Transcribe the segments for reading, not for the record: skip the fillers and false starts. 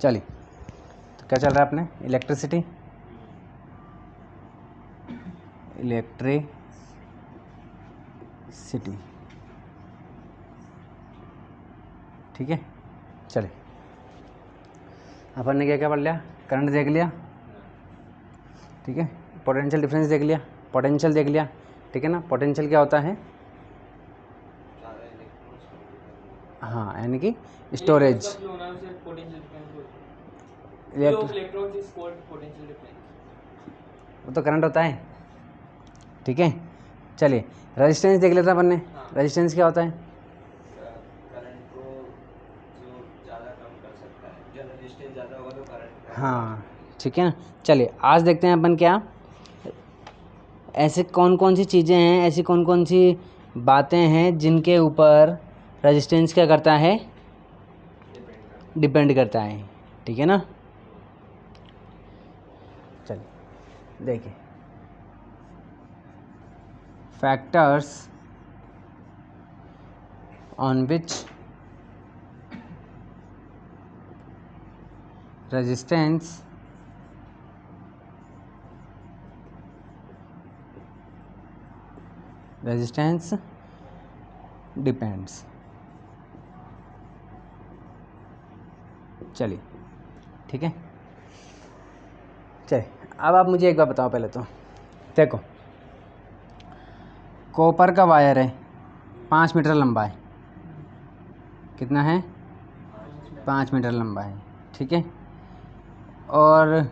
चलिए, तो क्या चल रहा है अपने इलेक्ट्रिसिटी, ठीक है। चलिए, अपन ने क्या क्या पढ़ लिया, करंट देख लिया, ठीक है, पोटेंशियल डिफरेंस देख लिया, पोटेंशियल देख लिया, ठीक है ना। पोटेंशियल क्या होता है, हाँ, यानी कि स्टोरेज, वो तो करंट होता है, ठीक है। चलिए, रेजिस्टेंस देख लेते हैं अपन ने। रेजिस्टेंस क्या होता है, करंट को जो ज़्यादा कम कर सकता है, जब रेजिस्टेंस ज़्यादा होगा तो करंट, हाँ, ठीक है ना। चलिए, आज देखते हैं अपन क्या ऐसे कौन कौन सी चीज़ें हैं, ऐसी कौन कौन सी बातें हैं जिनके ऊपर रेजिस्टेंस क्या करता है, डिपेंड करता है, ठीक है ना। चलिए देखिए, factors on which resistance depends. चलिए, ठीक है। चलिए, अब आप मुझे एक बार बताओ, पहले तो देखो, कॉपर का वायर है, 5 मीटर लंबा है, कितना है, 5 मीटर लंबा है, ठीक है। और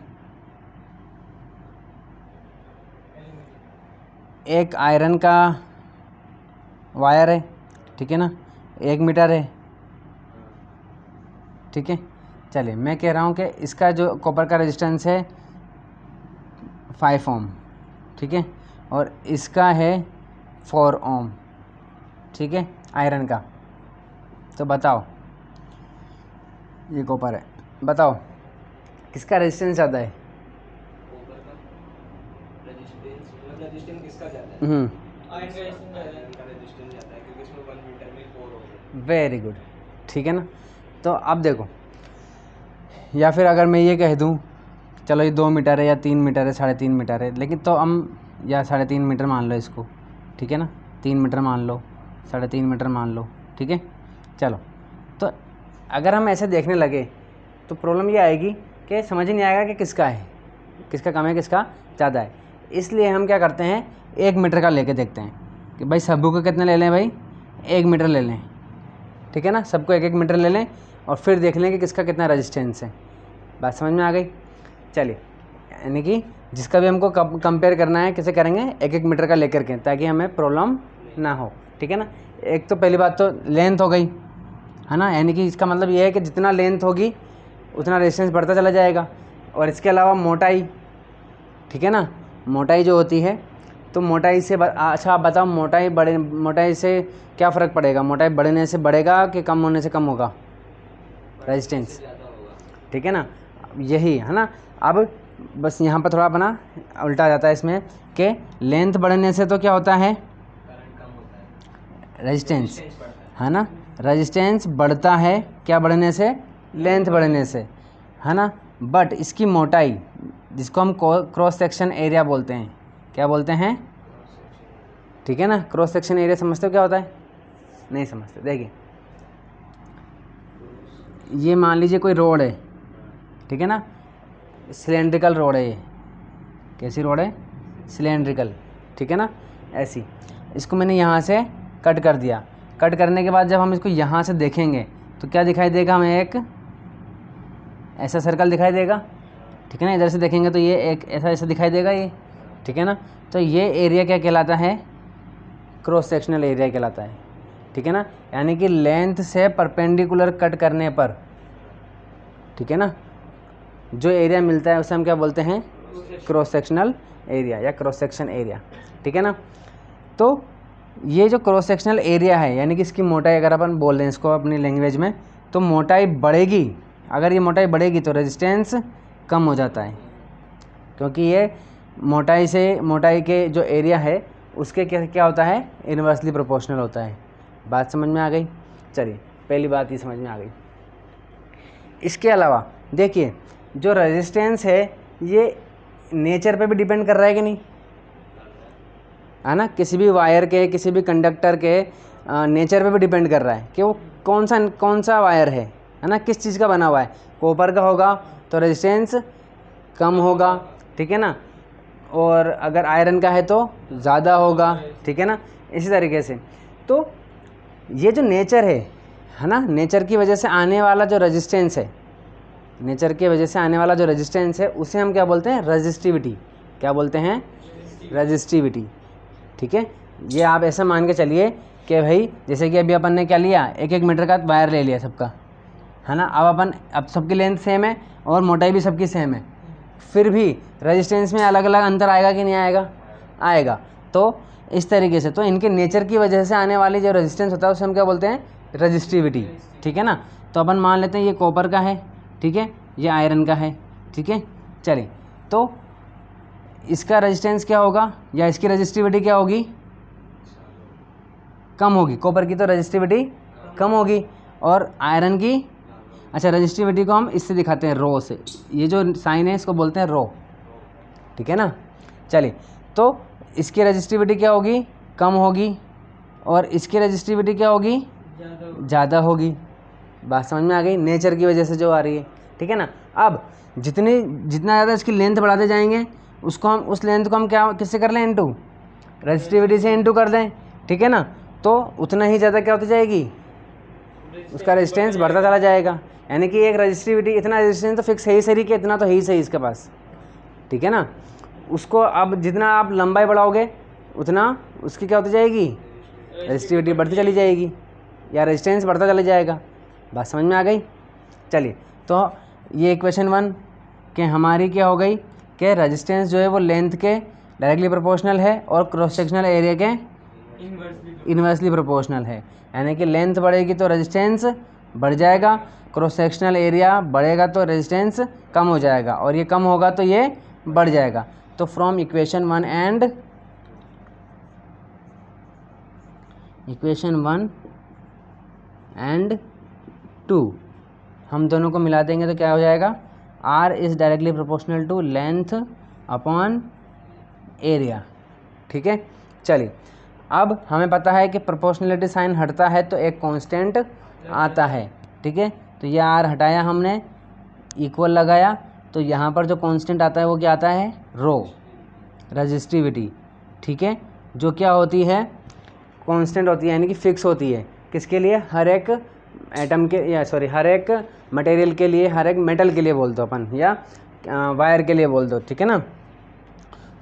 एक आयरन का वायर है, ठीक है ना, 1 मीटर है, ठीक है। चलिए, मैं कह रहा हूँ कि इसका जो कॉपर का रेजिस्टेंस है 5 ओम, ठीक है, और इसका है 4 ओम, ठीक है, आयरन का। तो बताओ, ये कॉपर है, बताओ किसका रेजिस्टेंस ज़्यादा है, कॉपर का रेजिस्टेंस, मतलब रेजिस्टेंस किसका ज़्यादा है, आयरन का रेजिस्टेंस ज़्यादा है, क्योंकि इसमें 1 मीटर में 4 ओम है। वेरी गुड, ठीक है ना। तो अब देखो, या फिर अगर मैं ये कह दूँ, चलो ये 2 मीटर है या 3 मीटर है, 3.5 मीटर है, लेकिन तो हम, या 3.5 मीटर मान लो इसको, ठीक है ना, 3 मीटर मान लो, 3.5 मीटर मान लो, ठीक है। चलो, तो अगर हम ऐसे देखने लगे तो प्रॉब्लम ये आएगी कि समझ ही नहीं आएगा कि किसका है, किसका कम है, किसका ज़्यादा है। इसलिए हम क्या करते हैं, 1 मीटर का लेके देखते हैं कि भाई सबू को कितने ले लें, भाई 1 मीटर ले लें, ठीक है ना, सबको 1-1 मीटर ले लें और फिर देख लें कि किसका कितना रेजिस्टेंस है। बात समझ में आ गई। चलिए, यानी कि जिसका भी हमको कंपेयर करना है, कैसे करेंगे, 1-1 मीटर का लेकर के, ताकि हमें प्रॉब्लम ना हो, ठीक है ना। एक तो पहली बात तो लेंथ हो गई, है ना, यानी कि इसका मतलब ये है कि जितना लेंथ होगी उतना रेजिस्टेंस बढ़ता चला जाएगा। और इसके अलावा मोटाई, ठीक है ना, मोटाई जो होती है, तो मोटाई से अच्छा आप बताओ, मोटाई से क्या फ़र्क पड़ेगा, मोटाई बढ़ने से बढ़ेगा कि कम होने से कम होगा रेजिस्टेंस, ठीक है ना, यही है ना। अब बस यहाँ पर थोड़ा अपना उल्टा जाता है इसमें कि लेंथ बढ़ने से तो क्या होता है, करंट कम होता है, रेजिस्टेंस, बढ़ता है ना, रेजिस्टेंस बढ़ता है, क्या बढ़ने से, लेंथ बढ़ने से, है ना। बट इसकी मोटाई, जिसको हम क्रॉस सेक्शन एरिया बोलते हैं, क्या बोलते हैं, ठीक है ना। क्रॉस सेक्शन एरिया समझते हो क्या होता है, नहीं समझते। देखिए, ये मान लीजिए कोई रोड है, ठीक है ना, सिलेंड्रिकल रोड है, ये कैसी रोड है, सिलेंड्रिकल, ठीक है ना, ऐसी। इसको मैंने यहाँ से कट कर दिया, कट करने के बाद जब हम इसको यहाँ से देखेंगे तो क्या दिखाई देगा हमें, एक ऐसा सर्कल दिखाई देगा, ठीक है ना। इधर से देखेंगे तो ये एक ऐसा दिखाई देगा ये, ठीक है ना। तो ये एरिया क्या कहलाता है, क्रॉस सेक्शनल एरिया कहलाता है, ठीक है ना। यानी कि लेंथ से परपेंडिकुलर कट करने पर, ठीक है ना, जो एरिया मिलता है उसे हम क्या बोलते हैं, क्रॉस सेक्शनल एरिया या क्रॉस सेक्शन एरिया, ठीक है ना। तो ये जो क्रॉस सेक्शनल एरिया है, यानी कि इसकी मोटाई, अगर अपन बोल रहे हैं इसको अपनी लैंग्वेज में, तो मोटाई बढ़ेगी, अगर ये मोटाई बढ़ेगी तो रेजिस्टेंस कम हो जाता है, क्योंकि ये मोटाई के जो एरिया है उसके क्या होता है, इन्वर्सली प्रोपोर्शनल होता है। बात समझ में आ गई। चलिए, पहली बात ये समझ में आ गई। इसके अलावा देखिए जो रेजिस्टेंस है ये नेचर पे भी डिपेंड कर रहा है कि नहीं, है ना। किसी भी वायर के, किसी भी कंडक्टर के नेचर पे भी डिपेंड कर रहा है कि वो कौन सा वायर है ना, किस चीज़ का बना हुआ है। कॉपर का होगा तो रेजिस्टेंस कम होगा, ठीक है ना, और अगर आयरन का है तो ज़्यादा होगा, ठीक है ना। इसी तरीके से तो ये जो नेचर है ना, नेचर की वजह से आने वाला जो रेजिस्टेंस है, नेचर की वजह से आने वाला जो रेजिस्टेंस है उसे हम क्या बोलते हैं, रेजिस्टिविटी। क्या बोलते हैं, रेजिस्टिविटी, ठीक है। ये आप ऐसा मान के चलिए कि भाई जैसे कि अभी अपन ने क्या लिया, 1-1 मीटर का वायर ले लिया सबका, है ना। अब सबकी लेंथ सेम है और मोटाई भी सबकी सेम है, फिर भी रेजिस्टेंस में अलग अलग अंतर आएगा कि नहीं आएगा, आएगा। तो इस तरीके से तो इनके नेचर की वजह से आने वाली जो रेजिस्टेंस होता है उसे हम क्या बोलते हैं, रेजिस्टिविटी, ठीक है ना। तो अपन मान लेते हैं ये कॉपर का है, ठीक है, ये आयरन का है, ठीक है। चलिए तो इसका रेजिस्टेंस क्या होगा या इसकी रेजिस्टिविटी क्या होगी, कम होगी। कॉपर की तो रेजिस्टिविटी कम होगी और आयरन की, अच्छा रेजिस्टिविटी को हम इससे दिखाते हैं रो से, ये जो साइन है इसको बोलते हैं रो, ठीक है ना। चलिए तो इसकी रेजिस्टिविटी क्या होगी, कम होगी, और इसकी रेजिस्टिविटी क्या होगी, ज़्यादा होगी। बात समझ में आ गई, नेचर की वजह से जो आ रही है, ठीक है ना। अब जितना ज़्यादा इसकी लेंथ बढ़ाते जाएंगे उस लेंथ को हम क्या किससे कर लें, इनटू रेजिस्टिविटी से इनटू कर दें, ठीक है ना। तो उतना ही ज़्यादा क्या होती जाएगी, उसका रेजिस्टेंस बढ़ता चला जाएगा। यानी कि एक रेजिस्टिविटी, इतना रेजिस्टेंस तो फिक्स है ही सही कि इतना तो है ही सही इसके पास, ठीक है ना। उसको अब जितना आप लंबाई बढ़ाओगे उतना उसकी क्या होती जाएगी, रेजिस्टिविटी बढ़ती चली जाएगी या रेजिस्टेंस बढ़ता चला जाएगा। बात समझ में आ गई। चलिए तो ये इक्वेशन 1 कि हमारी क्या हो गई कि रेजिस्टेंस जो है वो लेंथ के डायरेक्टली प्रोपोर्शनल है और क्रॉस सेक्शनल एरिया के इन्वर्सली प्रोपोर्शनल है। यानी कि लेंथ बढ़ेगी तो रेजिस्टेंस बढ़ जाएगा, क्रॉस सेक्शनल एरिया बढ़ेगा तो रेजिस्टेंस कम हो जाएगा, और ये कम होगा तो ये बढ़ जाएगा। तो फ्रॉम इक्वेशन 1 एंड 2 हम दोनों को मिला देंगे तो क्या हो जाएगा, R is directly proportional to length upon area, ठीक है। चलिए अब हमें पता है कि प्रोपोर्शनलिटी साइन हटता है तो एक कांस्टेंट आता है, ठीक है। तो ये R हटाया हमने, इक्वल लगाया, तो यहाँ पर जो कांस्टेंट आता है वो क्या आता है, रो, रेजिस्टिविटी, ठीक है, जो क्या होती है, कांस्टेंट होती है, यानी कि फिक्स होती है। किसके लिए, हर एक एटम के, या सॉरी हर एक मटेरियल के लिए, हर एक मेटल के लिए बोल दो अपन, या वायर के लिए बोल दो, ठीक है ना।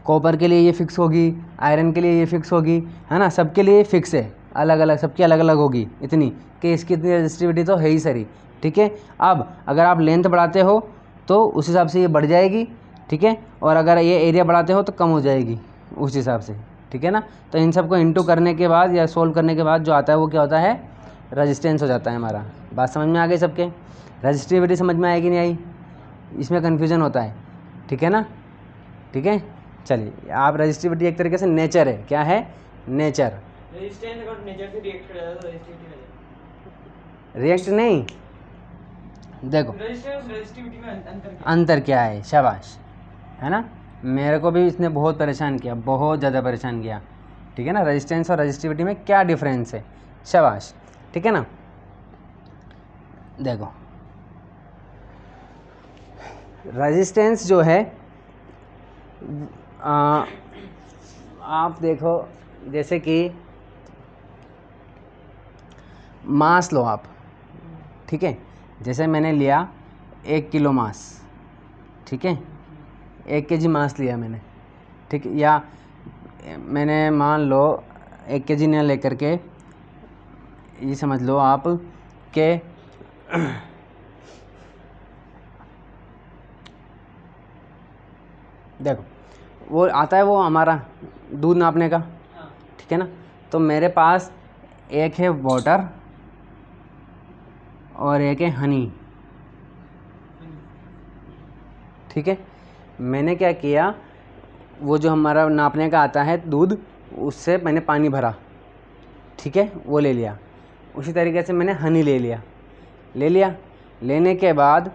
कॉपर के लिए ये फिक्स होगी, आयरन के लिए ये फिक्स होगी, है ना, सबके लिए फिक्स है, अलग अलग, सबकी अलग अलग होगी इतनी कि इसकी इतनी रेजिस्टिविटी तो है ही सरी, ठीक है। अब अगर आप लेंथ बढ़ाते हो तो उस हिसाब से ये बढ़ जाएगी, ठीक है, और अगर ये एरिया बढ़ाते हो तो कम हो जाएगी उस हिसाब से, ठीक है ना। तो इन सबको इंटू करने के बाद या सोल्व करने के बाद जो आता है वो क्या होता है, रेजिस्टेंस हो जाता है हमारा। बात समझ में आ गई सबके, रेजिस्टिविटी समझ में आएगी नहीं आई, इसमें कन्फ्यूज़न होता है, ठीक है ना, ठीक है। चलिए आप रेजिस्टिविटी एक तरीके से नेचर है, क्या है, नेचर, रेजिस्टेंस अगर नेचर से रिएक्ट कर जाता है तो रेजिस्टिविटी हो जाती है। रिएक्ट नहीं, देखो रेजिस्टेंस रेजिस्टिविटी में अंतर क्या है, शाबाश, है ना। मेरे को भी इसने बहुत परेशान किया, बहुत ज़्यादा परेशान किया, ठीक है ना। रेजिस्टेंस और रेजिस्टिविटी में क्या डिफरेंस है, शाबाश, ठीक है ना। देखो रेजिस्टेंस जो है आप देखो, जैसे कि मास लो आप, ठीक है, जैसे मैंने लिया 1 किलो मास, ठीक है, 1 kg मास लिया मैंने, ठीक है, या मैंने मान लो 1 kg न लेकर के ये समझ लो आप के देखो वो आता है वो हमारा दूध नापने का, ठीक है ना। तो मेरे पास एक है वाटर और एक है हनी, ठीक है। मैंने क्या किया, वो जो हमारा नापने का आता है दूध, उससे मैंने पानी भरा, ठीक है, वो ले लिया। उसी तरीके से मैंने हनी ले लिया, लेने के बाद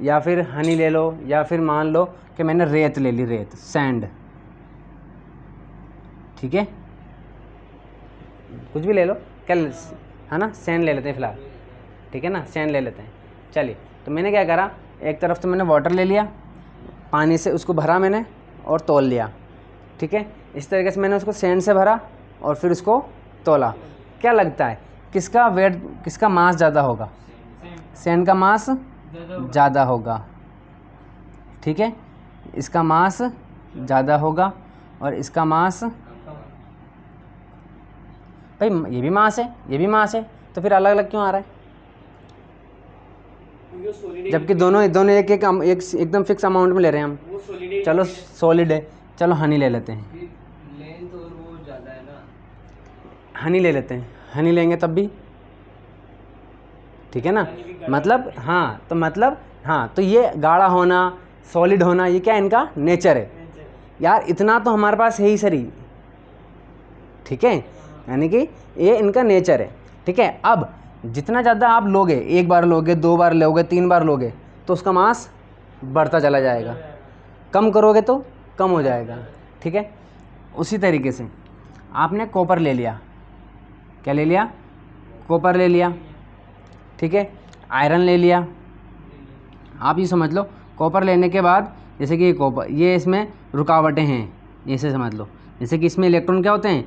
या फिर हनी ले लो, या फिर मान लो कि मैंने रेत ले ली, रेत, सैंड, ठीक है, कुछ भी ले लो, क्या है ना, सैंड ले लेते हैं फ़िलहाल, ठीक है ना, सैंड ले लेते हैं। चलिए, तो मैंने क्या करा, एक तरफ तो मैंने वाटर ले लिया, पानी से उसको भरा मैंने और तौल लिया, ठीक है। इस तरीके से मैंने उसको सैंड से भरा और फिर उसको तौला। क्या लगता है किसका वेट, किसका मास ज़्यादा होगा? सैंड का मास ज़्यादा होगा, ठीक है, इसका मास ज़्यादा होगा और इसका मास, भाई ये भी मास है, ये भी मास है, तो फिर अलग अलग क्यों आ रहा है? जबकि दोनों एक एकदम फिक्स अमाउंट में ले रहे हैं हम। चलो सॉलिड है, चलो हनी ले लेते हैं, लेंथ और वो ज़्यादा है ना, हनी ले लेते हैं, हनी लेंगे तब भी, ठीक है ना, मतलब हाँ, तो मतलब हाँ, तो ये गाढ़ा होना, सॉलिड होना, ये क्या है, इनका नेचर है यार, इतना तो हमारे पास है ही सरी, ठीक है, यानी कि ये इनका नेचर है, ठीक है। अब जितना ज़्यादा आप लोगे, एक बार लोगे, दो बार लोगे, तीन बार लोगे, तो उसका मास बढ़ता चला जाएगा, कम करोगे तो कम हो जाएगा, ठीक है। उसी तरीके से आपने कॉपर ले लिया, क्या ले लिया, कॉपर ले लिया, ठीक है, आयरन ले लिया। आप ये समझ लो, कॉपर लेने के बाद जैसे कि ये कॉपर, ये इसमें रुकावटें हैं, ऐसे समझ लो, जैसे कि इसमें इलेक्ट्रॉन क्या होते हैं,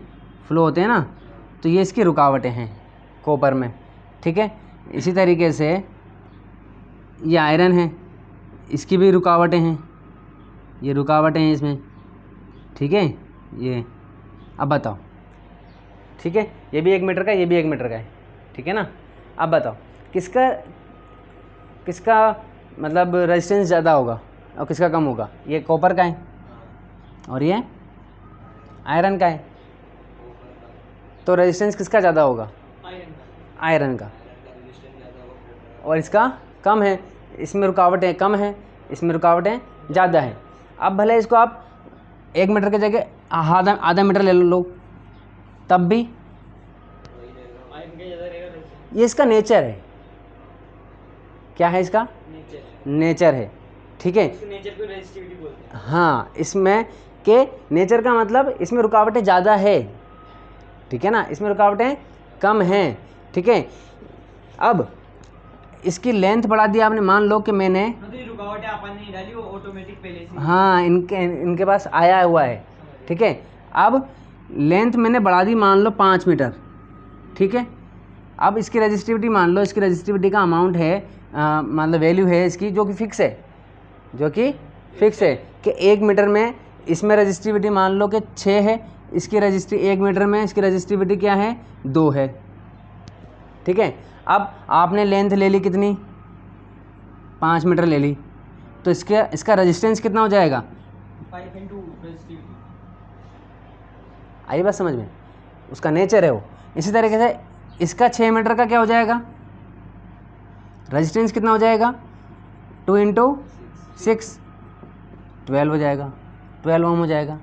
फ्लो होते हैं ना, तो ये इसकी रुकावटें हैं कॉपर में, ठीक है। इसी तरीके से ये आयरन है, इसकी भी रुकावटें हैं, ये रुकावटें हैं इसमें, ठीक है, ये, अब बताओ, ठीक है, ये भी 1 मीटर का, ये भी 1 मीटर का है, ठीक है ना। अब बताओ किसका किसका मतलब रेजिस्टेंस ज़्यादा होगा और किसका कम होगा? ये कॉपर का है और ये आयरन का है, तो रेजिस्टेंस किसका ज़्यादा होगा? आयरन का, और इसका कम है, इसमें रुकावटें कम हैं, इसमें रुकावटें ज़्यादा हैं। अब भले इसको आप 1 मीटर की जगह आधा मीटर ले लो, तब भी ये इसका नेचर है, क्या है, इसका नेचर है, ठीक है। नेचर को रेजिस्टिविटी बोलते हैं। हाँ, इसमें के नेचर का मतलब इसमें रुकावटें ज़्यादा है, ठीक है ना, इसमें रुकावटें कम हैं, ठीक है। अब इसकी लेंथ बढ़ा दी आपने, मान लो कि मैंने, रुकावटें अपन नहीं डाली, वो ऑटोमेटिक पहले से, हाँ, इनके पास आया हुआ है, ठीक है। अब लेंथ मैंने बढ़ा दी, मान लो 5 मीटर, ठीक है। अब इसकी रजिस्टिविटी मान लो, इसकी रजिस्टिविटी का अमाउंट है, मतलब वैल्यू है इसकी जो कि फिक्स है, जो कि फिक्स है कि 1 मीटर में इसमें रजिस्टिविटी मान लो कि 6 है, इसकी 1 मीटर में इसकी रजिस्टिविटी क्या है, 2 है, ठीक है। अब आपने लेंथ ले ली कितनी, 5 मीटर ले ली, तो इसका रेजिस्टेंस कितना हो जाएगा, 5 into resistivity। आई बात समझ में, उसका नेचर है वो। इसी तरीके से इसका 6 मीटर का क्या हो जाएगा, रेजिस्टेंस कितना हो जाएगा, 2 into 6, 12 हो जाएगा, 12 ओम हो जाएगा।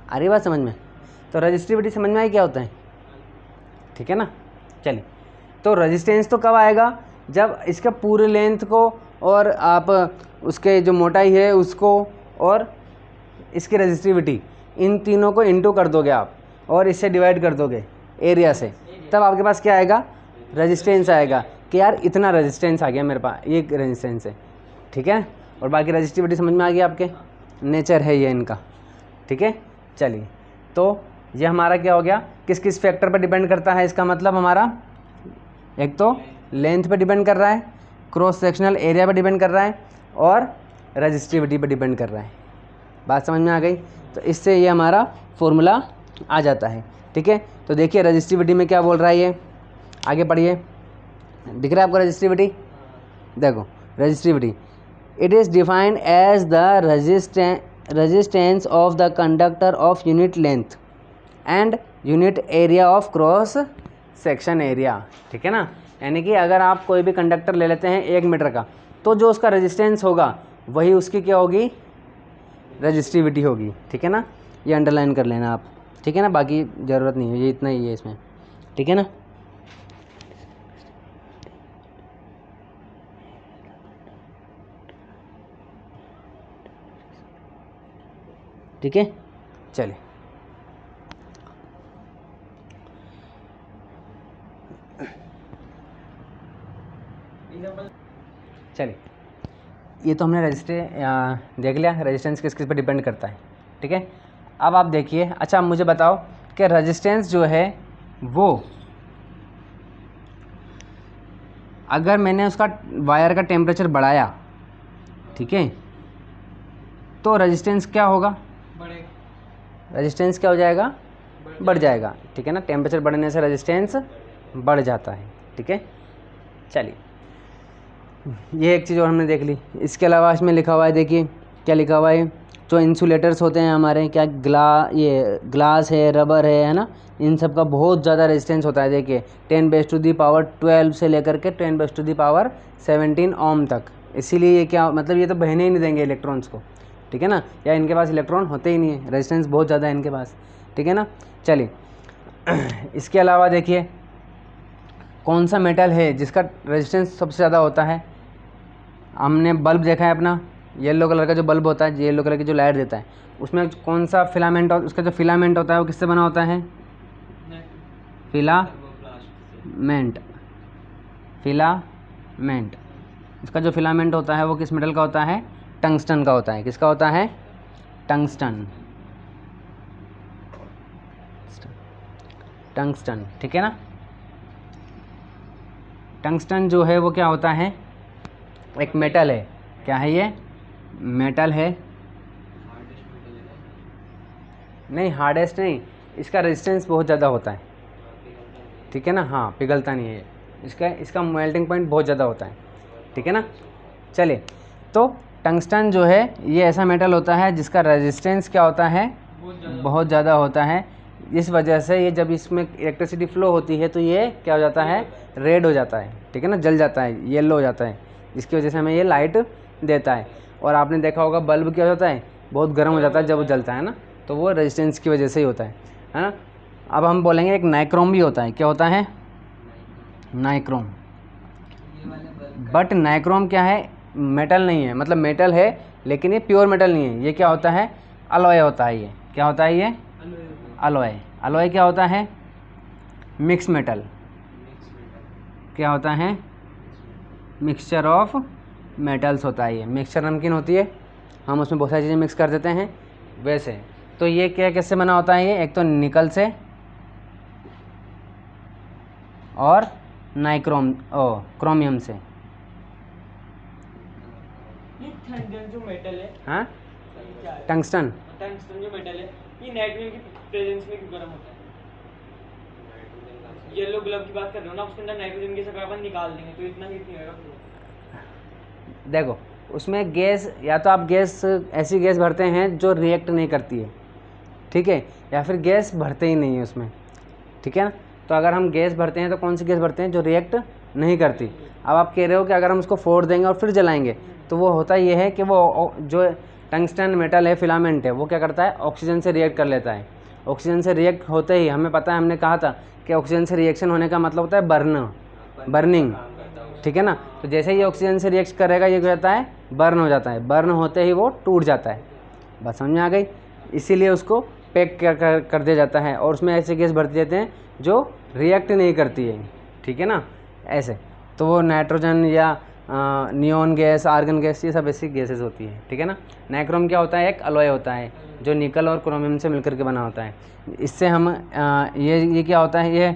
आ रही बात समझ में? तो रजिस्टिविटी समझ में आई क्या होता है, ठीक है ना। चलिए, तो रेजिस्टेंस तो कब आएगा, जब इसका पूरे लेंथ को और आप उसके जो मोटाई है उसको और इसकी रेजिस्टिविटी, इन तीनों को इंटू कर दोगे आप और इससे डिवाइड कर दोगे एरिया से, तब आपके पास क्या आएगा, रेजिस्टेंस आएगा कि यार इतना रेजिस्टेंस आ गया मेरे पास, ये रेजिस्टेंस है, ठीक है। और बाकी रेजिस्टिविटी समझ में आ गई आपके, नेचर है ये इनका, ठीक है। चलिए, तो ये हमारा क्या हो गया, किस किस फैक्टर पर डिपेंड करता है, इसका मतलब हमारा एक तो लेंथ पे डिपेंड कर रहा है, क्रॉस सेक्शनल एरिया पे डिपेंड कर रहा है और रेजिस्टिविटी पे डिपेंड कर रहा है। बात समझ में आ गई? तो इससे ये हमारा फॉर्मूला आ जाता है, ठीक है। तो देखिए रेजिस्टिविटी में क्या बोल रहा है ये, आगे पढ़िए, दिख रहा है आपको रेजिस्टिविटी, देखो resistivity, it is defined as the resistance of the conductor of unit length and unit area of cross section area, ठीक है ना। यानी कि अगर आप कोई भी कंडक्टर ले लेते हैं 1 मीटर का, तो जो उसका रेजिस्टेंस होगा वही उसकी क्या होगी, रेजिस्टिविटी होगी, ठीक है ना। ये अंडरलाइन कर लेना आप, ठीक है ना, बाकी ज़रूरत नहीं है, ये इतना ही है इसमें, ठीक है ना। ठीक है। चलिए चलिए, ये तो हमने देख लिया रेजिस्टेंस किस किस पर डिपेंड करता है, ठीक है। अब आप देखिए, अच्छा अब मुझे बताओ कि रेजिस्टेंस जो है वो अगर मैंने उसका वायर का टेम्परेचर बढ़ाया, ठीक है, तो रेजिस्टेंस क्या होगा, रेजिस्टेंस क्या हो जाएगा, बढ़ जाएगा, ठीक है ना। टेम्परेचर बढ़ने से रेजिस्टेंस बढ़ जाता है, ठीक है। चलिए ये एक चीज़ और हमने देख ली। इसके अलावा इसमें लिखा हुआ है, देखिए क्या लिखा हुआ है, जो इंसुलेटर्स होते हैं हमारे, क्या ये ग्लास है, रबर है ना, इन सब का बहुत ज़्यादा रेजिस्टेंस होता है। देखिए 10⁻12 से लेकर के 10⁻17 ओम तक। इसीलिए ये क्या मतलब, ये तो बहने ही नहीं देंगे इलेक्ट्रॉन्स को, ठीक है ना, या इनके पास इलेक्ट्रॉन होते ही नहीं है, रेजिस्टेंस बहुत ज़्यादा है इनके पास, ठीक है ना। चलिए इसके अलावा देखिए कौन सा मेटल है जिसका रेजिस्टेंस सबसे ज़्यादा होता है। हमने बल्ब देखा है अपना, येलो कलर का जो बल्ब होता है, येलो कलर की जो लाइट देता है, उसमें कौन सा फिलामेंट, उसका जो फिलामेंट होता है वो किससे बना होता है, फिलामेंट, फिलामेंट। इसका जो फिलामेंट होता है वो किस मेटल का होता है, टंगस्टन का होता है। किसका होता है, टंगस्टन, टंगस्टन, ठीक है ना। टंगस्टन जो है वो क्या होता है, एक मेटल है। क्या है ये, मेटल है, नहीं हार्डेस्ट नहीं, इसका रेजिस्टेंस बहुत ज़्यादा होता है, ठीक है ना। हाँ पिघलता नहीं है, इसका मेल्टिंग पॉइंट बहुत ज़्यादा होता है, ठीक है ना। चलिए तो टंगस्टन जो है ये ऐसा मेटल होता है जिसका रेजिस्टेंस क्या होता है, बहुत ज़्यादा होता है। इस वजह से ये जब इसमें इलेक्ट्रिसिटी फ्लो होती है तो ये क्या हो जाता है, रेड हो जाता है, ठीक है ना, जल जाता है, येलो हो जाता है, जिसकी वजह से हमें ये लाइट देता है। और आपने देखा होगा बल्ब क्या होता है, बहुत गर्म हो जाता है जब वो जलता है ना, तो वो रेजिस्टेंस की वजह से ही होता है ना। अब हम बोलेंगे एक नाइक्रोम भी होता है। क्या होता है, नाइक्रोम। बट नाइक्रोम क्या है, मेटल नहीं है, मतलब मेटल है लेकिन ये प्योर मेटल नहीं है। ये क्या होता है, अलॉय होता है। ये क्या होता है, ये अलॉय। अलॉय क्या होता है, मिक्स मेटल। क्या होता है, मिक्सचर ऑफ मेटल्स होता है। ये मिक्सचर नमकीन होती है, हम उसमें बहुत सारी चीज़ें मिक्स कर देते हैं वैसे। तो ये क्या कैसे बना होता है, ये एक तो निकल से और क्रोमियम से। जो मेटल है, हाँ टंगस्टन, टंगस्टन जो मेटल है, ये नाइट्रोजन की प्रेजेंस में क्यों गर्म होता है। येलो ग्लव की बात कर रहे हो ना, उसके अंदर नाइट्रोजन की अगर अपन निकाल देंगे तो इतना हीट नहीं होगा। देखो उसमें गैस, या तो आप गैस ऐसी गैस भरते हैं जो रिएक्ट नहीं करती है, ठीक है, या फिर गैस भरते ही नहीं है उसमें, ठीक है ना। तो अगर हम गैस भरते हैं तो कौन सी गैस भरते हैं, जो रिएक्ट नहीं करती। अब आप कह रहे हो कि अगर हम उसको फोड़ देंगे और फिर जलाएंगे, तो वो होता ये है कि वो जो टंगस्टन मेटल है, फिलामेंट है, वो क्या करता है, ऑक्सीजन से रिएक्ट कर लेता है। ऑक्सीजन से रिएक्ट होते ही हमें पता है, हमने कहा था कि ऑक्सीजन से रिएक्शन होने का मतलब होता है बर्निंग, ठीक है ना। तो जैसे ही ऑक्सीजन से रिएक्ट करेगा ये क्या होता है, बर्न हो जाता है। बर्न होते ही वो टूट जाता है। बस समझ में आ गई। इसीलिए उसको पैक कर दिया जाता है और उसमें ऐसे गैस भरती देते हैं जो रिएक्ट नहीं करती है, ठीक है ना, ऐसे। तो वो नाइट्रोजन या नियॉन गैस, आर्गन गैस, ये सब ऐसी गैसेस होती है, ठीक है ना। नाइक्रोम क्या होता है, एक अलॉय होता है जो निकल और क्रोमियम से मिलकर के बना होता है। इससे हम ये क्या होता है, ये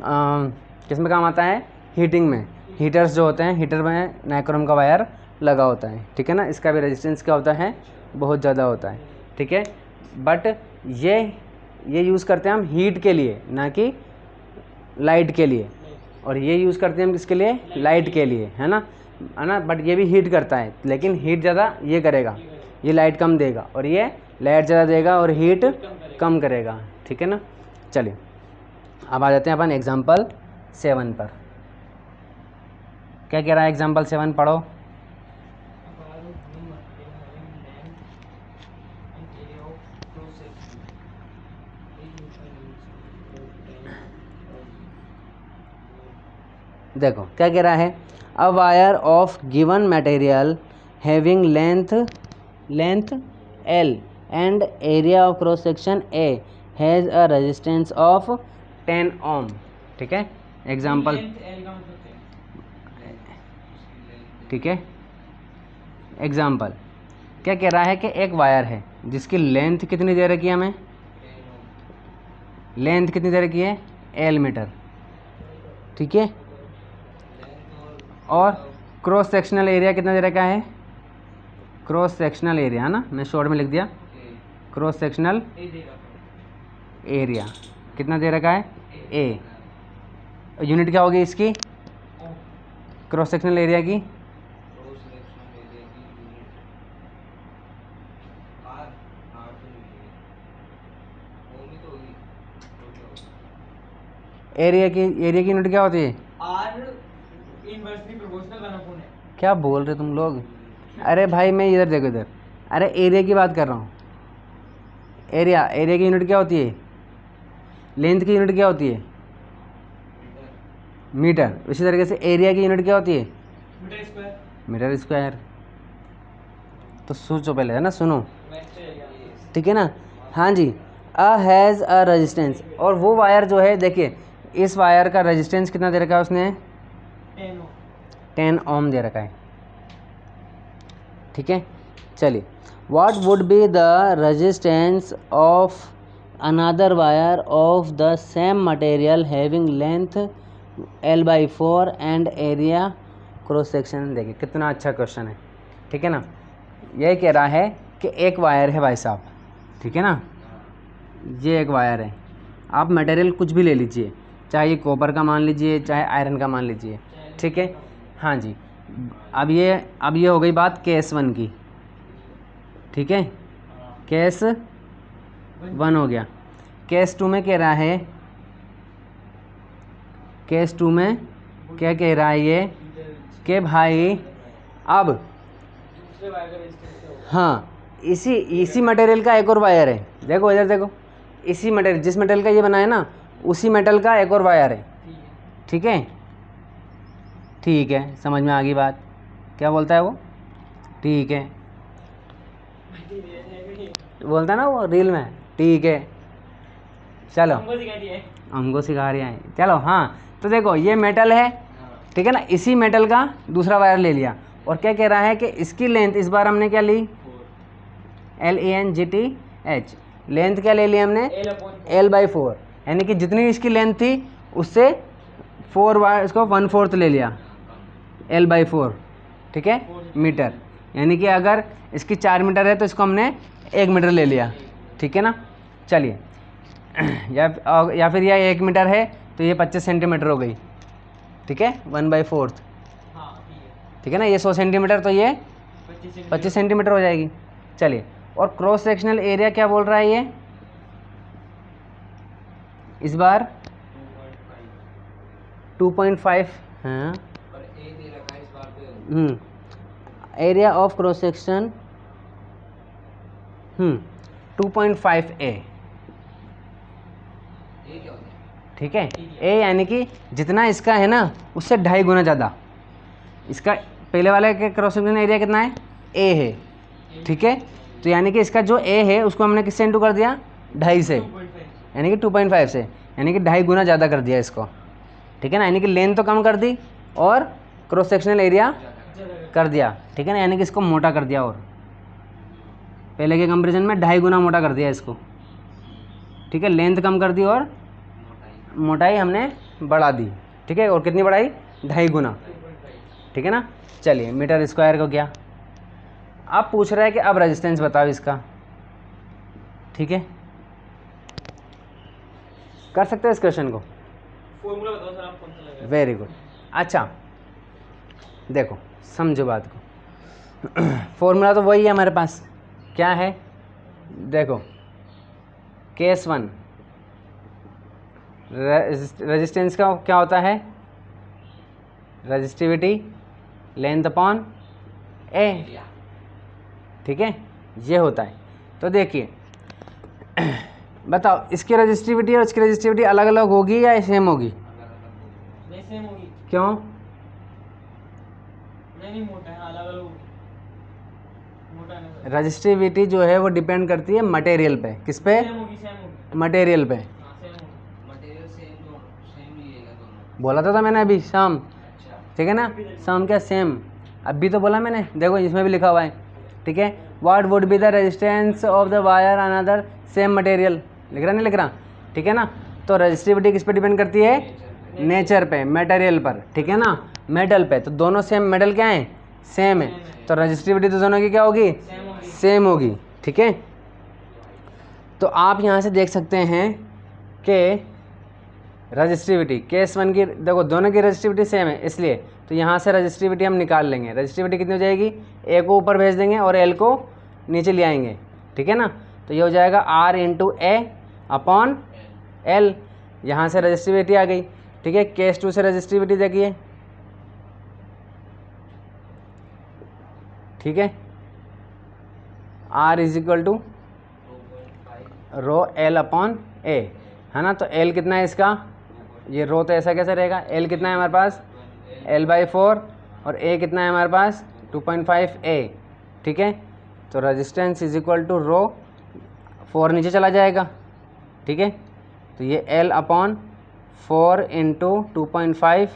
किस में काम आता है, हीटिंग में। हीटर्स जो होते हैं, हीटर में नाइक्रोम का वायर लगा होता है, ठीक है ना। इसका भी रेजिस्टेंस क्या होता है, बहुत ज़्यादा होता है, ठीक है। बट ये यूज़ करते हैं हम हीट के लिए, ना कि लाइट के लिए। और ये यूज़ करते हैं हम किसके लिए, लाइट के लिए, है ना, है ना। बट ये भी हीट करता है, लेकिन हीट ज़्यादा ये करेगा, ये लाइट कम देगा, और ये लाइट ज़्यादा देगा और हीट कम करेगा, ठीक है ना। चलिए अब आ जाते हैं अपन एग्जाम्पल 7 पर। क्या कह रहा है एग्जाम्पल 7, पढ़ो। देखो क्या कह रहा है, a wire of given material having length L and area of cross section A has a resistance of 10 ohm। ठीक है, एग्जाम्पल, ठीक है, एग्जाम्पल क्या कह रहा है कि एक वायर है जिसकी लेंथ कितनी दे रखी है हमें, लेंथ कितनी दे रखी है, L मीटर, ठीक है, और क्रॉस सेक्शनल एरिया कितना दे रखा है, क्रॉस सेक्शनल एरिया है ना, मैं शॉर्ट में लिख दिया, क्रॉस सेक्शनल एरिया कितना दे रखा है, A। यूनिट क्या होगी इसकी, क्रॉस सेक्शनल एरिया की, एरिया की यूनिट क्या होती है, इनवर्सली प्रोपोर्शनल 1/n। क्या बोल रहे तुम लोग, अरे भाई मैं इधर देखो इधर, अरे एरिया की बात कर रहा हूँ, एरिया की यूनिट क्या होती है, लेंथ की यूनिट क्या होती है, मीटर। इसी तरीके से एरिया की यूनिट क्या होती है, मीटर स्क्वायर। तो सोचो पहले, है ना, सुनो, ठीक है ना। हाँ जी, अ हैज़ अ रेजिस्टेंस, और वो वायर जो है, देखिए इस वायर का रेजिस्टेंस कितना दे रखा है उसने, 10 ओम दे रखा है, ठीक है। चलिए, what would be the resistance of another wire of the same material having length L/4 and area cross section. देखिए कितना अच्छा क्वेश्चन है, ठीक है ना। यह कह रहा है कि एक वायर है भाई साहब, ठीक है ना, ये एक वायर है, आप मटेरियल कुछ भी ले लीजिए, चाहे ये कॉपर का मान लीजिए, चाहे आयरन का मान लीजिए, ठीक है। हाँ जी, अब ये हो गई बात केस 1 की, ठीक है, केस 1 हो गया। केस 2 में कह रहा है, केस 2 में क्या कह रहा है ये कि भाई अब, हाँ, इसी मटेरियल का एक और वायर है, देखो इधर देखो, इसी मटेरियल, जिस मटेरियल का ये बना है ना, उसी मेटल का एक और वायर है, ठीक है, ठीक है, समझ में आ गई बात, क्या बोलता है वो, ठीक है, बोलता है ना वो रील में, ठीक है, चलो हमको सिखा रही है, चलो। हाँ, तो देखो ये मेटल है, ठीक है ना, इसी मेटल का दूसरा वायर ले लिया, और क्या कह रहा है कि इसकी लेंथ इस बार हमने क्या ली, LENGTH, लेंथ क्या ले ली हमने, L/4, यानी कि जितनी इसकी लेंथ थी उससे 4 वायर, इसको 1/4 ले लिया, L/4, ठीक है, मीटर, यानी कि अगर इसकी 4 मीटर है तो इसको हमने 1 मीटर ले लिया, ठीक है ना। चलिए, या फिर यह 1 मीटर है तो ये 25 सेंटीमीटर हो गई, ठीक है, 1/4, ठीक है ना, ये 100 सेंटीमीटर तो ये 25 सेंटीमीटर हो जाएगी। चलिए, और क्रॉस सेक्शनल एरिया क्या बोल रहा है ये, इस बार 2.5, हाँ, area of cross section 2.5A, ठीक है, ए यानी कि जितना इसका है ना उससे 2.5 गुना ज़्यादा, इसका पहले वाले के क्रॉस सेक्शन एरिया कितना है, ए है, ठीक है, तो यानी कि इसका जो ए है उसको हमने किससे इंटू कर दिया, 2.5 से, यानी कि 2.5 से, यानी कि 2.5 गुना ज़्यादा कर दिया इसको, ठीक है ना, यानी कि लेंथ तो कम कर दी और क्रॉस सेक्शनल एरिया कर दिया, ठीक है ना, यानी कि इसको मोटा कर दिया, और पहले के कंपेरिजन में 2.5 गुना मोटा कर दिया इसको, ठीक है, लेंथ कम कर दी और मोटाई हमने बढ़ा दी, ठीक है, और कितनी बढ़ाई, 2.5 गुना, ठीक है ना। चलिए, मीटर स्क्वायर को क्या, अब पूछ रहा है कि अब रेजिस्टेंस बताओ इसका, ठीक है, कर सकते हो इस क्वेश्चन को, फॉर्मूला बताओ सर आप, कौन सा लगेगा, वेरी गुड। अच्छा देखो, समझो बात को, फॉर्मूला तो वही है हमारे पास, क्या है, देखो, केस 1 रेजिस्टेंस का क्या होता है, रेजिस्टिविटी लेंथ अपॉन ए, ठीक है, ये होता है। तो देखिए बताओ, इसकी रेजिस्टिविटी और इसकी रेजिस्टिविटी अलग अलग होगी या सेम होगी, सेम होगी, क्यों, नहीं मोटा है, अलग अलग होगी, रजिस्टिविटी जो है वो डिपेंड करती है मटेरियल पे। किस पे? मटेरियल पे। मटेरियल सेम लिएगा दोनों। बोला था मैंने अभी शाम, अच्छा ठीक है ना? शाम क्या सेम, अभी तो बोला मैंने, देखो इसमें भी लिखा हुआ है, ठीक है। What would be the resistance of the wire another same material, लिख रहा नहीं लिख रहा, ठीक है ना? तो रजिस्टिविटी किस पे डिपेंड करती है? नेचर पे, मटेरियल पर, ठीक है ना? मेटल पे। तो दोनों सेम, मेटल क्या है? सेम है, तो रजिस्टिविटी तो दोनों की क्या होगी? सेम होगी, ठीक है। तो आप यहाँ से देख सकते हैं कि रजिस्टिविटी केस 1 की, देखो दोनों की रजिस्टिविटी सेम है, इसलिए तो यहाँ से रजिस्टिविटी हम निकाल लेंगे। रजिस्टिविटी कितनी हो जाएगी? ए को ऊपर भेज देंगे और एल को नीचे ले आएंगे, ठीक है ना? तो ये हो जाएगा R into A upon L. यहाँ से रजिस्टिविटी आ गई, ठीक है। केस 2 से रजिस्टिविटी देखिए, ठीक है। R is equal to rho L upon A, है ना? तो एल कितना है इसका? ये रो तो ऐसा कैसे रहेगा? एल कितना है हमारे पास? L/4, और ए कितना है हमारे पास? 2.5 ए, ठीक है। तो रेजिस्टेंस इज इक्वल टू रो, 4 नीचे चला जाएगा, ठीक है। तो ये L अपॉन 4 इंटू 2.5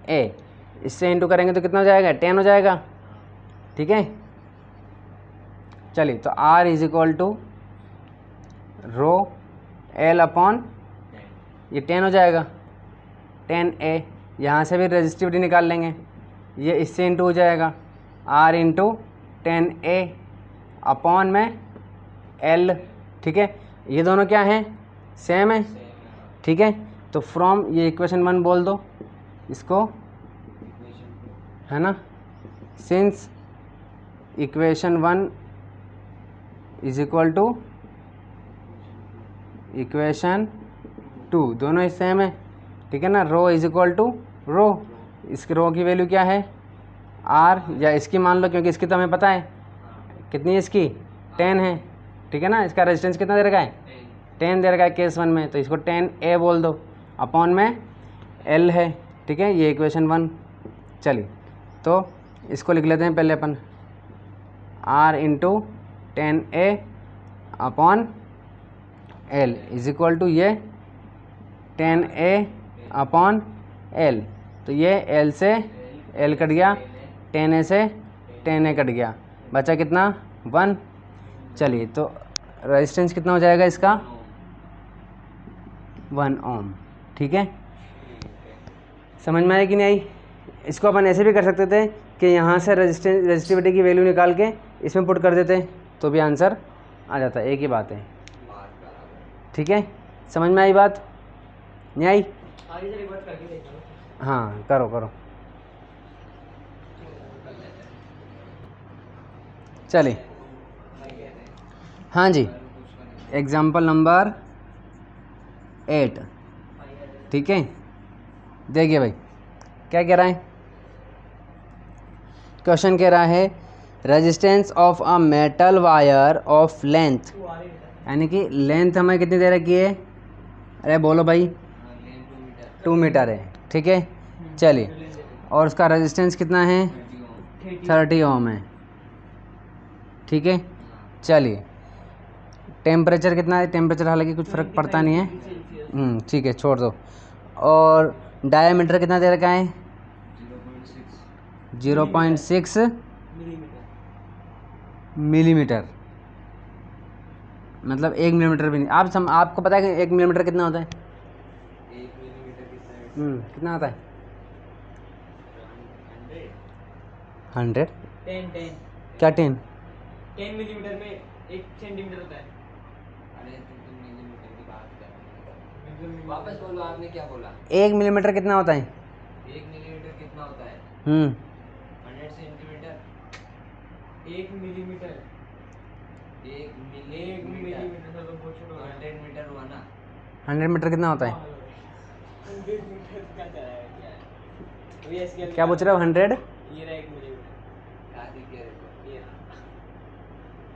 ए, इससे इंटू करेंगे तो कितना हो जाएगा? 10 हो जाएगा, ठीक है। चलिए, तो R is equal to rho L upon, ये 10 हो जाएगा, 10A। यहाँ से भी रजिस्टिविटी निकाल लेंगे, ये इससे इंटू हो जाएगा, R इंटू 10A अपॉन में L, ठीक है। ये दोनों क्या हैं? सेम है, ठीक है। तो फ्रॉम, ये इक्वेशन 1 बोल दो इसको, है ना? Since equation 1 is equal to equation 2, दोनों ही सेम है, ठीक है ना? Rho is equal to rho, इसकी रो की वैल्यू क्या है? आर, या इसकी मान लो, क्योंकि इसकी तो हमें पता है कितनी है इसकी, 10 है, ठीक है ना? इसका रेजिस्टेंस कितना दे रखा है? 10 दे रखा है केस 1 में, तो इसको 10A बोल दो, अपॉन में L है, ठीक है। ये इक्वेशन 1। चलिए, तो इसको लिख लेते हैं पहले अपन, R into 10A upon L is equal to ये 10A अपॉन L। तो ये L से L कट गया, 10A से 10A कट गया, बचा कितना? 1। चलिए, तो रेजिस्टेंस कितना हो जाएगा इसका? 1 ओम, ठीक है। समझ में आया कि नहीं आई? इसको अपन ऐसे भी कर सकते थे कि यहाँ से रजिस्टिविटी की वैल्यू निकाल के इसमें पुट कर देते, तो भी आंसर आ जाता, एक ही बात है, ठीक है। समझ में आई बात? नहीं आई? हाँ, करो करो। चलिए, हाँ जी, एग्जाम्पल नंबर 8, ठीक है। देखिए भाई, क्या कह रहा है क्वेश्चन? कह रहा है resistance of a metal wire of length, यानी कि लेंथ हमें कितनी दे रखी है? अरे बोलो भाई, 2 मीटर है, ठीक है। चलिए, और उसका रेजिस्टेंस कितना है? 30 ओम है, ठीक है। चलिए, टेम्परेचर कितना है? टेम्परेचर हालांकि कुछ फ़र्क पड़ता नहीं है, ठीक है, छोड़ दो। और डायमीटर कितना दे रखा है? 0.6 मिलीमीटर, मतलब 1 मिलीमीटर भी नहीं। आपको पता है कि 1 मिलीमीटर कितना होता है? 1 मिलीमीटर कितना है? कितना होता है? 100। 10 क्या 10? 10 मिलीमीटर में 1 सेंटीमीटर होता है। अरे तुम मिलीमीटर की बात कर रहे हो, वापस बोलो, आपने क्या बोला? 1 मिलीमीटर कितना होता है? 1 मिलीमीटर कितना होता है? 100 सेंटीमीटर। 1 मिलीमीटर, 1 मिलीमीटर 100 मीटर हुआ ना? 100 मीटर कितना होता है? 100 मीटर क्या है? क्या पूछ रहे हो? 100? ये रहा 1 मिलीमीटर, क्या दिख गया देखो, ये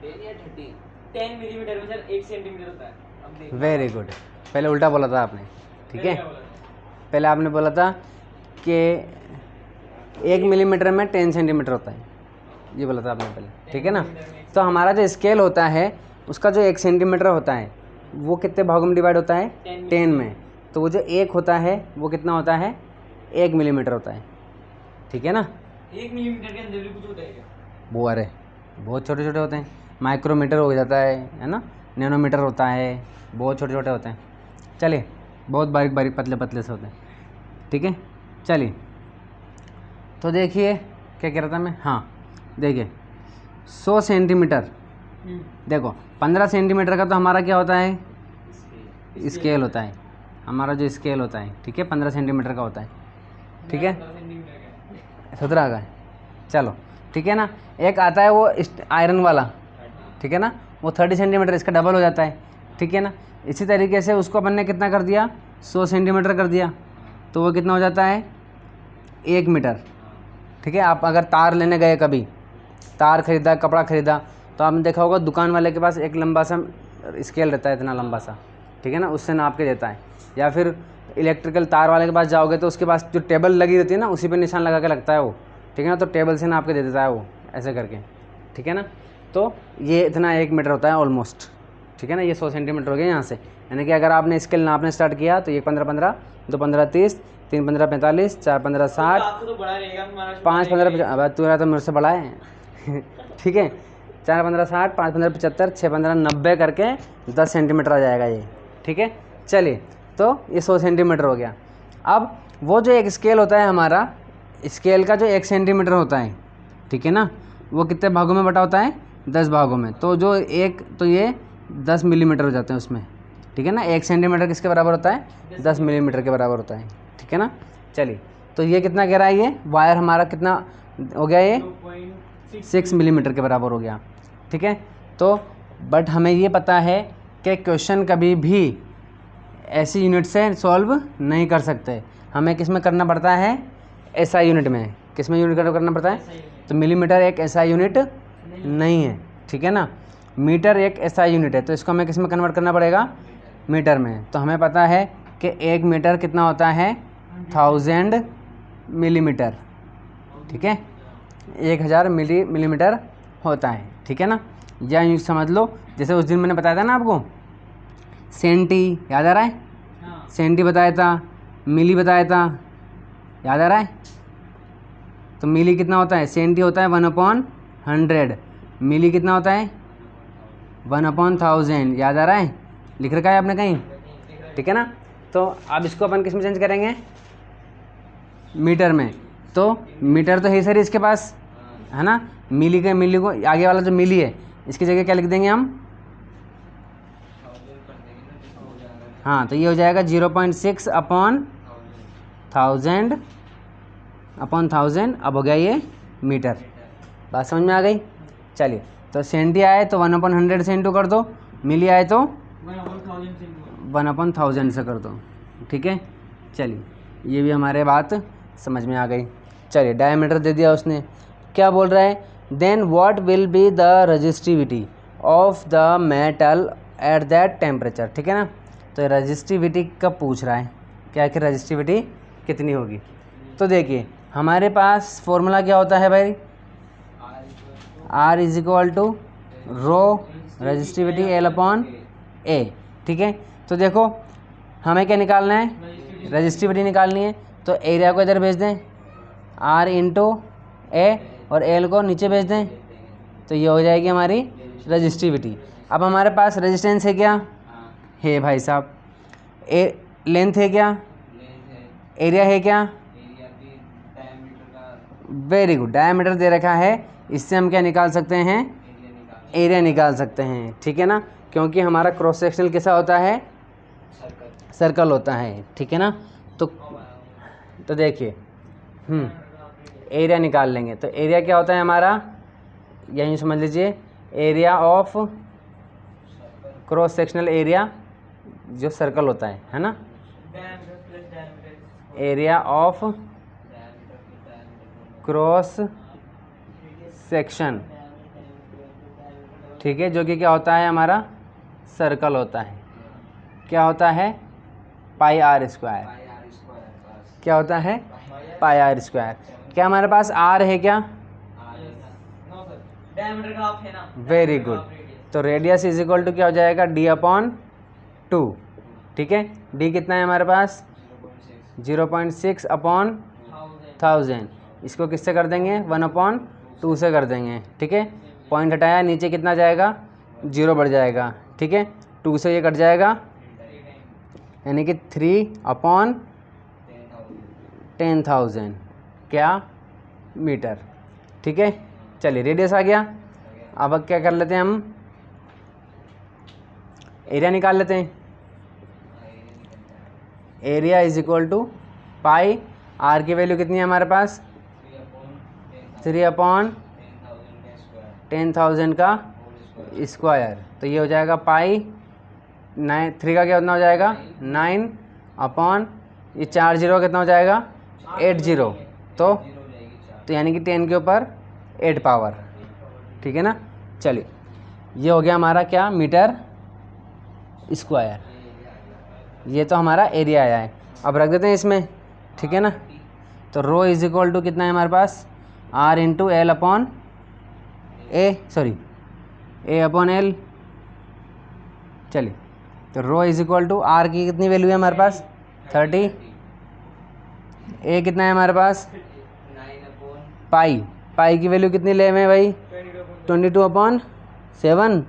10 या 30, 10 मिलीमीटर में सर 1 सेंटीमीटर होता है। अब देखो, वेरी गुड। पहले उल्टा बोला था आपने, ठीक है। पहले आपने बोला था कि 1 मिलीमीटर में 10 सेंटीमीटर होता है, ये बोला था आपने पहले, ठीक है ना। तो हमारा जो स्केल होता है उसका जो 1 सेंटीमीटर होता है वो कितने भागों में डिवाइड होता है, 10 में। तो वो जो 1 होता है वो कितना होता है, 1 मिलीमीटर होता है, ठीक है ना। 1 मिलीमीटर के अंदर भी कुछ होता है क्या? वो अरे बहुत छोटे छोटे होते हैं, माइक्रोमीटर हो जाता है ना, नैनोमीटर होता है, बहुत छोटे छोटे होते हैं। चलिए, बहुत बारीक बारीक पतले पतले से होते हैं, ठीक है। चलिए, तो देखिए क्या कह रहा था मैं, हाँ देखिए 100 सेंटीमीटर, देखो 15 सेंटीमीटर का तो हमारा क्या होता है, स्केल होता है, हमारा जो स्केल होता है, ठीक है, 15 सेंटीमीटर का होता है, ठीक है। 17 का है, चलो ठीक है ना। एक आता है वो आयरन वाला, ठीक है ना, वो 30 सेंटीमीटर, इसका डबल हो जाता है, ठीक है ना। इसी तरीके से उसको अपन ने कितना कर दिया, 100 सेंटीमीटर कर दिया, तो वो कितना हो जाता है, 1 मीटर, ठीक है। आप अगर तार लेने गए, कभी तार खरीदा, कपड़ा खरीदा, तो आपने देखा होगा दुकान वाले के पास एक लंबा सा स्केल रहता है, इतना लंबा सा, ठीक है ना, उससे नाप के देता है। या फिर इलेक्ट्रिकल तार वाले के पास जाओगे तो उसके पास जो टेबल लगी रहती है ना, उसी पे निशान लगा के लगता है वो, ठीक है ना, तो टेबल से नाप के दे देता है वो, ऐसे करके, ठीक है ना। तो ये इतना 1 मीटर होता है ऑलमोस्ट, ठीक है ना। ये 100 सेंटीमीटर हो गया यहाँ से, यानी कि अगर आपने स्केल नापने स्टार्ट किया तो 1 15 15, 2 15 30, 3 15 45, 4 15 60, 5 15, अब तू रहा तो मेरे से बड़ा है ठीक है, 4 15 60, 5 15 75, 6 15 90 करके 10 सेंटीमीटर आ जाएगा ये, ठीक है। चलिए, तो ये 100 सेंटीमीटर हो गया। अब वो जो एक स्केल होता है हमारा, स्केल का जो 1 सेंटीमीटर होता है, ठीक है ना, वो कितने भागों में बटा होता है, 10 भागों में। तो जो एक, तो ये 10 मिलीमीटर हो जाते हैं उसमें, ठीक है ना। 1 सेंटीमीटर किसके बराबर होता है, 10 मिलीमीटर के बराबर होता है, ठीक है ना। चलिए, तो ये कितना कह रहा है, ये वायर हमारा कितना हो गया, ये 6 मिलीमीटर के बराबर हो गया, ठीक है। तो बट हमें ये पता है कि क्वेश्चन कभी भी ऐसी यूनिट से सॉल्व नहीं कर सकते, हमें किस में करना पड़ता है, एसआई यूनिट में। किस में यूनिट करना पड़ता है, तो मिलीमीटर एक एसआई यूनिट नहीं है, ठीक है ना। मीटर एक एसआई यूनिट है, तो इसको हमें किस में कन्वर्ट करना पड़ेगा, मीटर में। तो हमें पता है कि 1 मीटर कितना होता है, 1000 मिलीमीटर, ठीक है, 1000 मिलीमीटर होता है, ठीक है ना। या यूँ समझ लो, जैसे उस दिन मैंने बताया था ना आपको, सेंटी याद आ रहा है, सेंटी बताया था, मिली बताया था, याद आ रहा है। तो मिली कितना होता है, सेंटी होता है 1/100, मिली कितना होता है 1/1000, याद आ रहा है, लिख रखा है आपने कहीं, ठीक है ना। तो अब इसको अपन किस में चेंज करेंगे, मीटर में। तो मीटर तो है सर इसके पास, है ना। मिली को आगे वाला जो मिली है, इसकी जगह क्या लिख देंगे हम, हाँ, तो ये हो जाएगा 0.6/1000 अब हो गया ये मीटर। बात समझ में आ गई। चलिए, तो सेंटी आए तो 1/100 से इंटू कर दो, मिली आए तो 1/1000 से कर दो, ठीक है। चलिए, ये भी हमारे बात समझ में आ गई। चलिए, डायमीटर दे दिया उसने, क्या बोल रहा है, then what will be the resistivity of the metal at that temperature, ठीक है ना। तो रजिस्टिविटी कब पूछ रहा है, क्या कि रजिस्टिविटी कितनी होगी। तो देखिए, हमारे पास फॉर्मूला क्या होता है भाई, R is equal to rho resistivity L/A, ठीक है। तो देखो, हमें क्या निकालना है, रजिस्टिविटी निकालनी है, तो एरिया को इधर भेज दें, R इंटू A, और L को नीचे भेज दें, तो ये हो जाएगी हमारी रजिस्टिविटी। अब हमारे पास रेजिस्टेंस है क्या, है भाई साहब, लेंथ है क्या, एरिया है क्या, वेरी गुड, डायमीटर दे रखा है, इससे हम क्या निकाल सकते हैं, एरिया निकाल सकते हैं, ठीक है ना। क्योंकि हमारा क्रॉस सेक्शनल कैसा होता है, सर्कल होता है, ठीक है ना। तो देखिए, एरिया निकाल लेंगे, तो एरिया क्या होता है हमारा, यहीं समझ लीजिए, area of cross sectional area जो सर्कल होता है ना, एरिया ऑफ क्रॉस सेक्शन, ठीक है, जो कि क्या होता है हमारा, सर्कल होता है, क्या होता है, पाई आर स्क्वायर, क्या होता है, पाई आर स्क्वायर। क्या हमारे पास आर है क्या, डायमीटर का हाफ है ना, वेरी गुड। तो रेडियस इज इक्वल टू क्या हो जाएगा, d/2। ठीक है, d कितना है हमारे पास, 0.6 अपॉन 1000। इसको किससे कर देंगे, 1/2 से कर देंगे। ठीक है, पॉइंट हटाया, नीचे कितना जाएगा, 0 बढ़ जाएगा। ठीक है, 2 से ये कट जाएगा, यानी कि 3/10,000 क्या, मीटर। ठीक है, चलिए रेडियस आ गया। अब क्या कर लेते हैं, हम एरिया निकाल लेते हैं। Area is equal to pi, r की वैल्यू कितनी है हमारे पास, 3/10,000 का स्क्वायर। तो ये हो जाएगा पाई 3 का क्या कितना हो जाएगा, 9 अपॉन ये 4 0 कितना हो जाएगा, 8 0। तो यानी कि 10 के ऊपर 8 पावर। ठीक है ना, चलिए ये हो गया हमारा क्या, मीटर स्क्वायर। ये तो हमारा एरिया आया है। अब रख देते हैं इसमें। ठीक है ना, तो रो इज इक्वल टू कितना है हमारे पास, R इंटू एल अपॉन ए, सॉरी A/L। चलिए, तो रो इज इक्वल टू आर की कितनी वैल्यू है हमारे पास, 30। ए कितना है हमारे पास, पाई। पाई की वैल्यू कितनी ले में भाई, 22/7।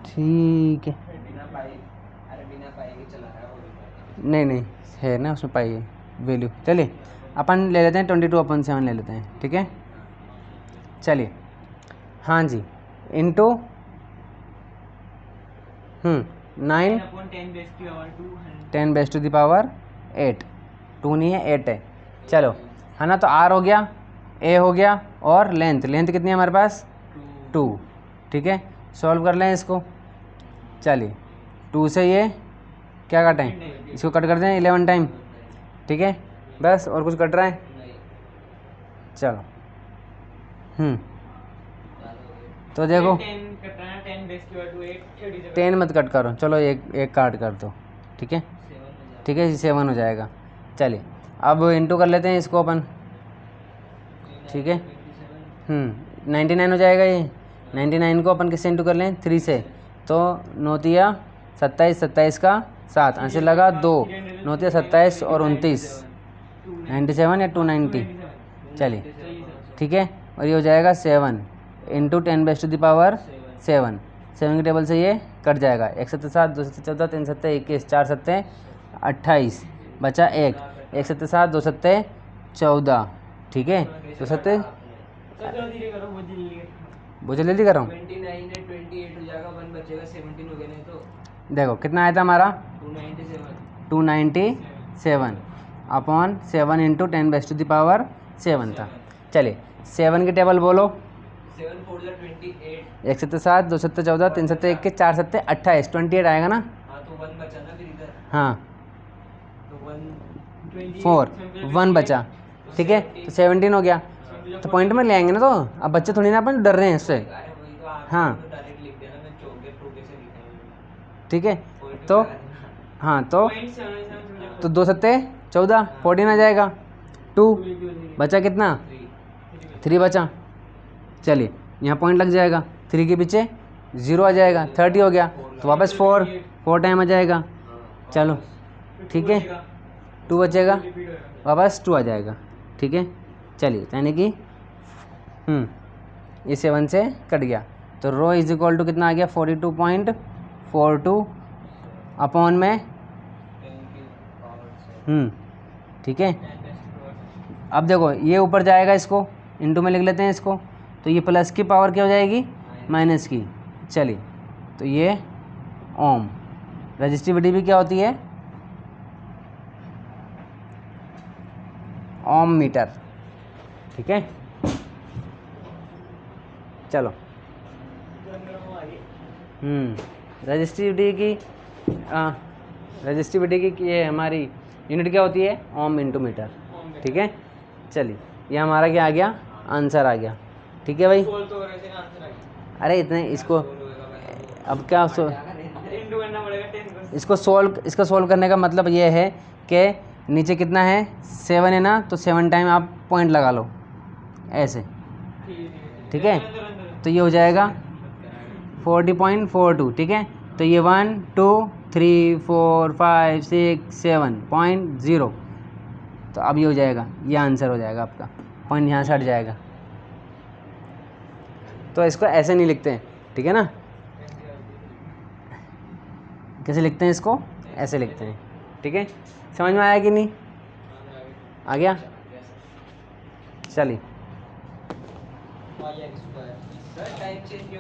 ठीक है, नहीं है ना उसमें पाई वैल्यू। चलिए अपन ले लेते हैं 22/7 ले लेते हैं। ठीक है, चलिए हाँ जी, इंटू 9 10⁻²8। 2 नहीं है, 8 है। चलो है ना, तो आर हो गया, ए हो गया, और लेंथ कितनी है हमारे पास, 2। ठीक है, सॉल्व कर लें इसको। चलिए 2 से ये क्या काटें, इसको कट कर दें 11 टाइम। ठीक है, बस, और कुछ कट रहा है, चलो तो देखो 10 मत कट करो, चलो एक काट कर दो। ठीक है, 7 हो जाएगा। चलिए अब इंटू कर लेते हैं इसको अपन। ठीक है, 99 हो जाएगा ये। 99 को अपन किससे इंटू कर लें, 3 से। तो 9 तिया 27, 27 का 7, ऐसे लगा 2, 9 तिया 27 और 29, 97 या 290। चलिए ठीक है, और ये हो जाएगा 7 इंटू 10⁻⁷ 7। 7 के टेबल से ये कट जाएगा, 1 7 7, 2 7 14, 3 7 21, 4 7 28, बचा 1, 1 7 7, 2 7 14। ठीक है, 2 7 वो जल्दी कर रहा हूँ। 29 हो जाएगा, 1 बचेगा, 17 हो गया। नहीं तो देखो कितना आया था हमारा, 297 अपॉन 7 इंटू 10⁻⁷ था। चलिए 7 की टेबल बोलो। 7 4 28। 1 7 7, 2 7 14, 3 7 21, 4 7 28, 28 आएगा ना। हाँ, तो 1 बचा ना फिर इधर। हाँ, तो 1 4 1 बचा। ठीक है, तो 17 हो गया। तो पॉइंट में ले आएंगे ना, तो अब बच्चे थोड़ी ना अपन डर रहे हैं इससे। हाँ डायरेक्ट लिख देना, मैं चौके टोके से लिखा ठीक है, तो हाँ तो 2 7 14, 14 आ जाएगा। 2 बचा कितना, 3 बचा। चलिए यहाँ पॉइंट लग जाएगा, 3 के पीछे 0 आ जाएगा, 30 हो गया। तो वापस 4 टाइम आ जाएगा। चलो ठीक है, 2 बचेगा, वापस 2 आ जाएगा। ठीक है, चलिए यानी कि ये 7 से कट गया। तो रो इज इक्वल टू कितना आ गया, 42.42 अपॉन में ठीक है। अब देखो ये ऊपर जाएगा, इसको इंटू में लिख लेते हैं इसको। तो ये प्लस की पावर क्या हो जाएगी, माइनस की। चलिए तो ये ओम। रजिस्टिविटी भी क्या होती है, ओम मीटर। ठीक है, चलो रजिस्टिविटी की ये हमारी यूनिट क्या होती है, ओम इंटू मीटर। ठीक है, चलिए ये हमारा क्या आ गया, आंसर आ गया। ठीक है भाई, अरे इतने इसको अब क्या इसको सोल्व करने का मतलब ये है कि नीचे कितना है 7 है ना, तो 7 टाइम आप पॉइंट लगा लो ऐसे, ठीक है। तो ये हो जाएगा 40.42, ठीक है। तो ये 1 2 3 4 5 6 7.0, तो अब ये हो जाएगा, ये आंसर हो जाएगा आपका, पॉइंट यहाँ से हट जाएगा। तो इसको ऐसे नहीं लिखते हैं, ठीक है ना। कैसे लिखते हैं इसको, ऐसे लिखते हैं, ठीक है। समझ में आया कि नहीं, आ गया। चलिए टाइम चेंज